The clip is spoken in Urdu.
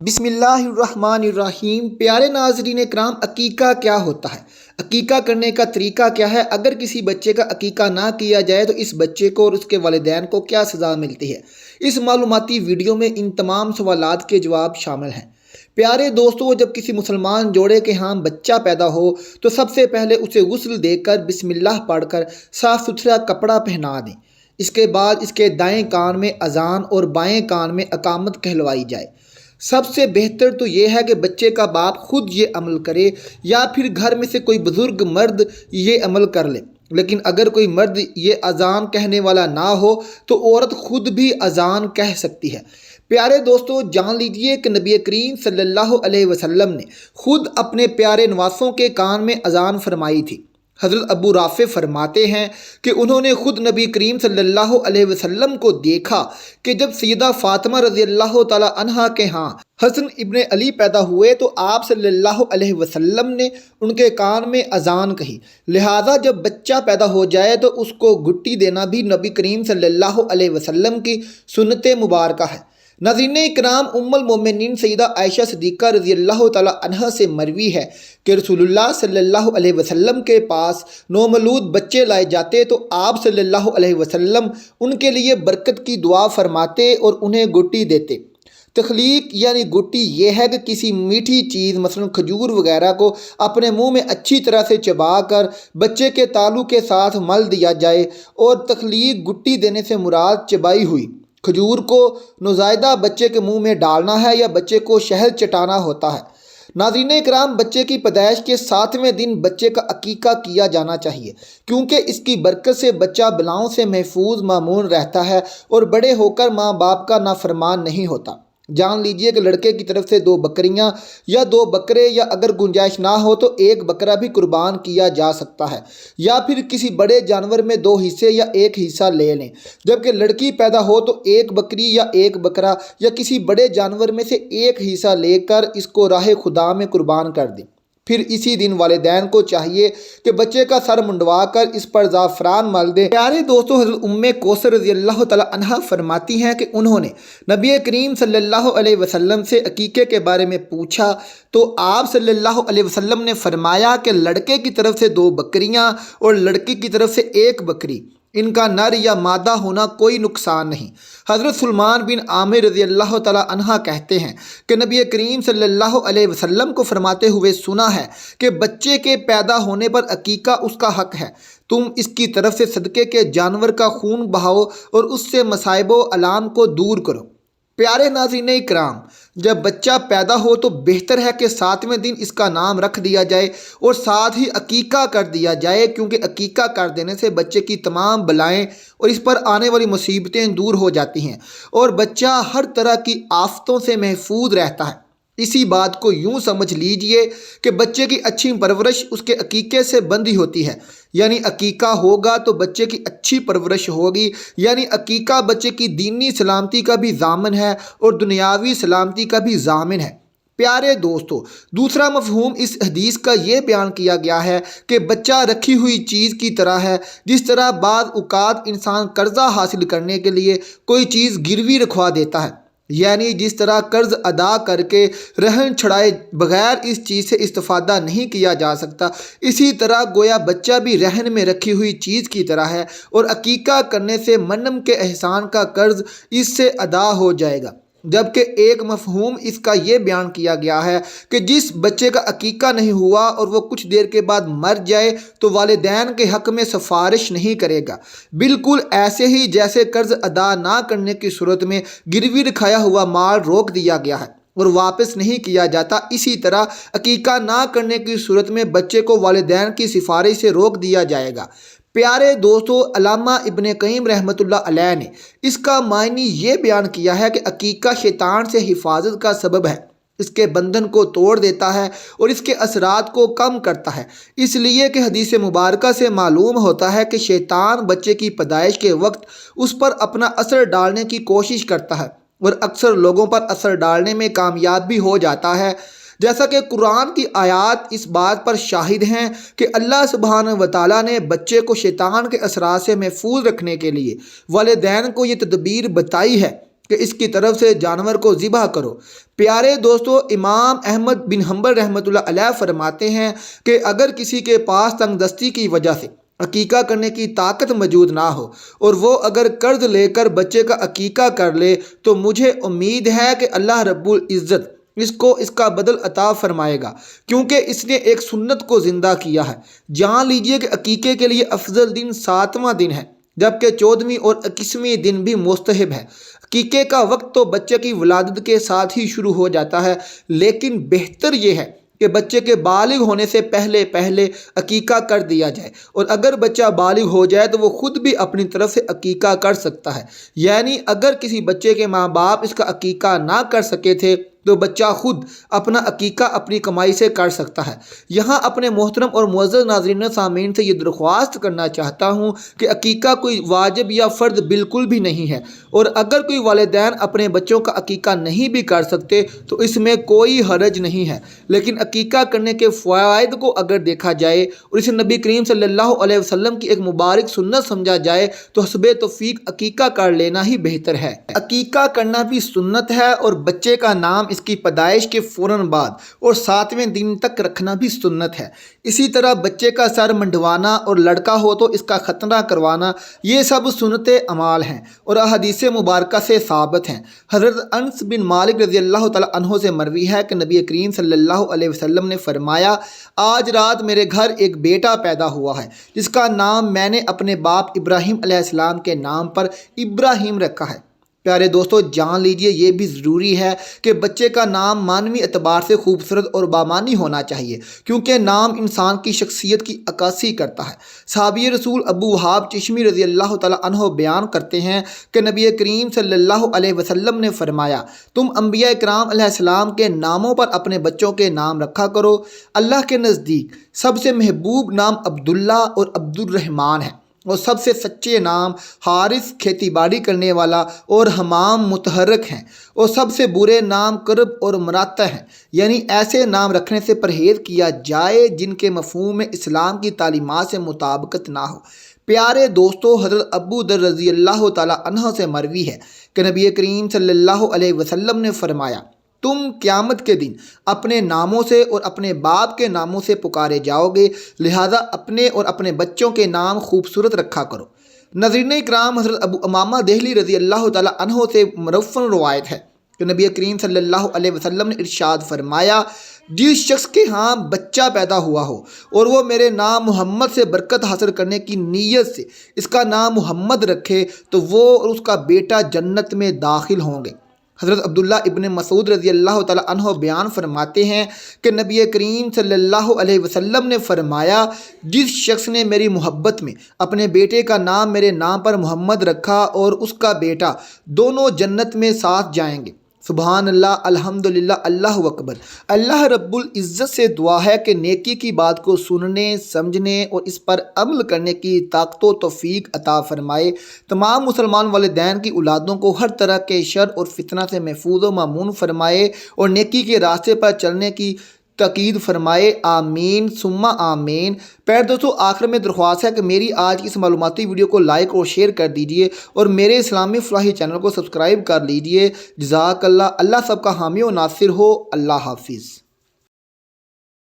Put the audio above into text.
بسم اللہ الرحمن الرحیم۔ پیارے ناظرین کرام، عقیقہ کیا ہوتا ہے؟ عقیقہ کرنے کا طریقہ کیا ہے؟ اگر کسی بچے کا عقیقہ نہ کیا جائے تو اس بچے کو اور اس کے والدین کو کیا سزا ملتی ہے؟ اس معلوماتی ویڈیو میں ان تمام سوالات کے جواب شامل ہیں۔ پیارے دوستو، جب کسی مسلمان جوڑے کے ہاں بچہ پیدا ہو تو سب سے پہلے اسے غسل دے کر بسم اللہ پڑھ کر صاف ستھرا کپڑا پہنا دیں۔ اس کے بعد اس کے دائیں کان میں اذان اور بائیں کان میں اقامت کہلوائی جائے۔ سب سے بہتر تو یہ ہے کہ بچے کا باپ خود یہ عمل کرے یا پھر گھر میں سے کوئی بزرگ مرد یہ عمل کر لے، لیکن اگر کوئی مرد یہ اذان کہنے والا نہ ہو تو عورت خود بھی اذان کہہ سکتی ہے۔ پیارے دوستو، جان لیجئے کہ نبی کریم صلی اللہ علیہ وسلم نے خود اپنے پیارے نواسوں کے کان میں اذان فرمائی تھی۔ حضرت ابو رافع فرماتے ہیں کہ انہوں نے خود نبی کریم صلی اللہ علیہ وسلم کو دیکھا کہ جب سیدہ فاطمہ رضی اللہ تعالی عنہا کے ہاں حسن ابن علی پیدا ہوئے تو آپ صلی اللہ علیہ وسلم نے ان کے کان میں اذان کہی، لہٰذا جب بچہ پیدا ہو جائے تو اس کو گھٹی دینا بھی نبی کریم صلی اللہ علیہ وسلم کی سنت مبارکہ ہے۔ ناظرین اکرام، ام المومنین سیدہ عائشہ صدیقہ رضی اللہ تعالی عنہا سے مروی ہے کہ رسول اللہ صلی اللہ علیہ وسلم کے پاس نومولود بچے لائے جاتے تو آپ صلی اللہ علیہ وسلم ان کے لیے برکت کی دعا فرماتے اور انہیں گھٹی دیتے۔ تخلیق یعنی گھٹی یہ ہے کہ کسی میٹھی چیز مثلا کھجور وغیرہ کو اپنے منہ میں اچھی طرح سے چبا کر بچے کے تالو کے ساتھ مل دیا جائے، اور تخلیق گھٹی دینے سے مراد چبائی ہوئی کھجور کو نوزائیدہ بچے کے منہ میں ڈالنا ہے یا بچے کو شہد چٹانا ہوتا ہے۔ ناظرین اکرام، بچے کی پیدائش کے 7ویں دن بچے کا عقیقہ کیا جانا چاہیے، کیونکہ اس کی برکت سے بچہ بلاؤں سے محفوظ مامون رہتا ہے اور بڑے ہو کر ماں باپ کا نافرمان نہیں ہوتا۔ جان لیجئے کہ لڑکے کی طرف سے 2 بکریاں یا 2 بکرے یا اگر گنجائش نہ ہو تو 1 بکرا بھی قربان کیا جا سکتا ہے، یا پھر کسی بڑے جانور میں 2 حصے یا 1 حصہ لے لیں۔ جبکہ لڑکی پیدا ہو تو 1 بکری یا 1 بکرا یا کسی بڑے جانور میں سے 1 حصہ لے کر اس کو راہ خدا میں قربان کر دیں۔ پھر اسی دن والدین کو چاہیے کہ بچے کا سر منڈوا کر اس پر زعفران مل دیں۔ پیارے دوستو، حضرت ام کوثر رضی اللہ تعالی عنہا فرماتی ہیں کہ انہوں نے نبی کریم صلی اللہ علیہ وسلم سے عقیقے کے بارے میں پوچھا تو آپ صلی اللہ علیہ وسلم نے فرمایا کہ لڑکے کی طرف سے 2 بکریاں اور لڑکی کی طرف سے 1 بکری، ان کا نر یا مادہ ہونا کوئی نقصان نہیں۔ حضرت سلمان بن عامر رضی اللہ تعالی عنہ کہتے ہیں کہ نبی کریم صلی اللہ علیہ وسلم کو فرماتے ہوئے سنا ہے کہ بچے کے پیدا ہونے پر عقیقہ اس کا حق ہے، تم اس کی طرف سے صدقے کے جانور کا خون بہاؤ اور اس سے مصائب و الام کو دور کرو۔ پیارے ناظرین اکرام، جب بچہ پیدا ہو تو بہتر ہے کہ 7ویں دن اس کا نام رکھ دیا جائے اور ساتھ ہی عقیقہ کر دیا جائے، کیونکہ عقیقہ کر دینے سے بچے کی تمام بلائیں اور اس پر آنے والی مصیبتیں دور ہو جاتی ہیں اور بچہ ہر طرح کی آفتوں سے محفوظ رہتا ہے۔ اسی بات کو یوں سمجھ لیجئے کہ بچے کی اچھی پرورش اس کے عقیقے سے بندھی ہوتی ہے، یعنی عقیقہ ہوگا تو بچے کی اچھی پرورش ہوگی، یعنی عقیقہ بچے کی دینی سلامتی کا بھی ضامن ہے اور دنیاوی سلامتی کا بھی ضامن ہے۔ پیارے دوستو، دوسرا مفہوم اس حدیث کا یہ بیان کیا گیا ہے کہ بچہ رکھی ہوئی چیز کی طرح ہے، جس طرح بعض اوقات انسان قرضہ حاصل کرنے کے لیے کوئی چیز گروی رکھوا دیتا ہے، یعنی جس طرح قرض ادا کر کے رہن چھڑائے بغیر اس چیز سے استفادہ نہیں کیا جا سکتا، اسی طرح گویا بچہ بھی رہن میں رکھی ہوئی چیز کی طرح ہے اور عقیقہ کرنے سے منم کے احسان کا قرض اس سے ادا ہو جائے گا۔ جبکہ ایک مفہوم اس کا یہ بیان کیا گیا ہے کہ جس بچے کا عقیقہ نہیں ہوا اور وہ کچھ دیر کے بعد مر جائے تو والدین کے حق میں سفارش نہیں کرے گا، بالکل ایسے ہی جیسے قرض ادا نہ کرنے کی صورت میں گروی رکھایا ہوا مال روک دیا گیا ہے اور واپس نہیں کیا جاتا، اسی طرح عقیقہ نہ کرنے کی صورت میں بچے کو والدین کی سفارش سے روک دیا جائے گا۔ پیارے دوستو، علامہ ابن قیم رحمۃ اللہ علیہ نے اس کا معنی یہ بیان کیا ہے کہ عقیقہ شیطان سے حفاظت کا سبب ہے، اس کے بندھن کو توڑ دیتا ہے اور اس کے اثرات کو کم کرتا ہے، اس لیے کہ حدیث مبارکہ سے معلوم ہوتا ہے کہ شیطان بچے کی پیدائش کے وقت اس پر اپنا اثر ڈالنے کی کوشش کرتا ہے اور اکثر لوگوں پر اثر ڈالنے میں کامیاب بھی ہو جاتا ہے، جیسا کہ قرآن کی آیات اس بات پر شاہد ہیں کہ اللہ سبحانہ وتعالیٰ نے بچے کو شیطان کے اثرات سے محفوظ رکھنے کے لیے والدین کو یہ تدبیر بتائی ہے کہ اس کی طرف سے جانور کو ذبح کرو۔ پیارے دوستو، امام احمد بن حنبل رحمۃ اللہ علیہ فرماتے ہیں کہ اگر کسی کے پاس تنگ دستی کی وجہ سے عقیقہ کرنے کی طاقت موجود نہ ہو اور وہ اگر قرض لے کر بچے کا عقیقہ کر لے تو مجھے امید ہے کہ اللہ رب العزت اس کو اس کا بدل عطا فرمائے گا، کیونکہ اس نے ایک سنت کو زندہ کیا ہے۔ جان لیجئے کہ عقیقے کے لیے افضل دن 7واں دن ہے، جبکہ 14ویں اور 21ویں دن بھی مستحب ہے۔ عقیقے کا وقت تو بچے کی ولادت کے ساتھ ہی شروع ہو جاتا ہے، لیکن بہتر یہ ہے کہ بچے کے بالغ ہونے سے پہلے عقیقہ کر دیا جائے، اور اگر بچہ بالغ ہو جائے تو وہ خود بھی اپنی طرف سے عقیقہ کر سکتا ہے۔ یعنی اگر کسی بچے کے ماں باپ اس کا عقیقہ نہ کر سکے تھے تو بچہ خود اپنا عقیقہ اپنی کمائی سے کر سکتا ہے۔ یہاں اپنے محترم اور معزز ناظرین و سامعین سے یہ درخواست کرنا چاہتا ہوں کہ عقیقہ کوئی واجب یا فرض بالکل بھی نہیں ہے، اور اگر کوئی والدین اپنے بچوں کا عقیقہ نہیں بھی کر سکتے تو اس میں کوئی حرج نہیں ہے، لیکن عقیقہ کرنے کے فوائد کو اگر دیکھا جائے اور اسے نبی کریم صلی اللہ علیہ وسلم کی ایک مبارک سنت سمجھا جائے تو حسب توفیق عقیقہ کر لینا ہی بہتر ہے۔ عقیقہ کرنا بھی سنت ہے، اور بچے کا نام اس کی پیدائش کے فوراً بعد اور 7ویں دن تک رکھنا بھی سنت ہے۔ اسی طرح بچے کا سر منڈوانا اور لڑکا ہو تو اس کا ختنہ کروانا، یہ سب سنت اعمال ہیں اور احادیث مبارکہ سے ثابت ہیں۔ حضرت انس بن مالک رضی اللہ تعالیٰ عنہ سے مروی ہے کہ نبی کریم صلی اللہ علیہ وسلم نے فرمایا، آج رات میرے گھر ایک بیٹا پیدا ہوا ہے جس کا نام میں نے اپنے باپ ابراہیم علیہ السلام کے نام پر ابراہیم رکھا ہے۔ پیارے دوستو، جان لیجئے یہ بھی ضروری ہے کہ بچے کا نام معنوی اعتبار سے خوبصورت اور بامانی ہونا چاہیے، کیونکہ نام انسان کی شخصیت کی عکاسی کرتا ہے۔ صحابی رسول ابو وہاب چشمی رضی اللہ تعالیٰ عنہ بیان کرتے ہیں کہ نبی کریم صلی اللہ علیہ وسلم نے فرمایا، تم انبیاء کرام علیہ السلام کے ناموں پر اپنے بچوں کے نام رکھا کرو۔ اللہ کے نزدیک سب سے محبوب نام عبداللہ اور عبد الرحمن ہے، اور سب سے سچے نام حارث کھیتی باڑی کرنے والا اور حمام متحرک ہیں، اور سب سے برے نام کرب اور مراتع ہیں، یعنی ایسے نام رکھنے سے پرہیز کیا جائے جن کے مفہوم میں اسلام کی تعلیمات سے مطابقت نہ ہو۔ پیارے دوستو، حضرت ابو ذر رضی اللہ تعالیٰ عنہ سے مروی ہے کہ نبی کریم صلی اللہ علیہ وسلم نے فرمایا، تم قیامت کے دن اپنے ناموں سے اور اپنے باپ کے ناموں سے پکارے جاؤ گے، لہذا اپنے اور اپنے بچوں کے نام خوبصورت رکھا کرو۔ ناظرین اکرام، حضرت ابو امامہ دہلی رضی اللہ تعالیٰ عنہ سے مرفوع روایت ہے کہ نبی کریم صلی اللہ علیہ وسلم نے ارشاد فرمایا، جس شخص کے ہاں بچہ پیدا ہوا ہو اور وہ میرے نام محمد سے برکت حاصل کرنے کی نیت سے اس کا نام محمد رکھے تو وہ اور اس کا بیٹا جنت میں داخل ہوں گے۔ حضرت عبداللہ ابن مسعود رضی اللہ تعالیٰ عنہ بیان فرماتے ہیں کہ نبی کریم صلی اللہ علیہ وسلم نے فرمایا، جس شخص نے میری محبت میں اپنے بیٹے کا نام میرے نام پر محمد رکھا اور اس کا بیٹا، دونوں جنت میں ساتھ جائیں گے۔ سبحان اللہ، الحمدللہ، اللہ اکبر۔ اللہ رب العزت سے دعا ہے کہ نیکی کی بات کو سننے، سمجھنے اور اس پر عمل کرنے کی طاقت و توفیق عطا فرمائے۔ تمام مسلمان والدین کی اولادوں کو ہر طرح کے شر اور فتنہ سے محفوظ و مامون فرمائے اور نیکی کے راستے پر چلنے کی تاکید فرمائے، آمین ثم آمین۔ پیارے دوستو، آخر میں درخواست ہے کہ میری آج کی اس معلوماتی ویڈیو کو لائک اور شیئر کر دیجئے اور میرے اسلامی فلاحی چینل کو سبسکرائب کر لیجئے۔ جزاک اللہ، اللہ سب کا حامی و ناصر ہو۔ اللہ حافظ۔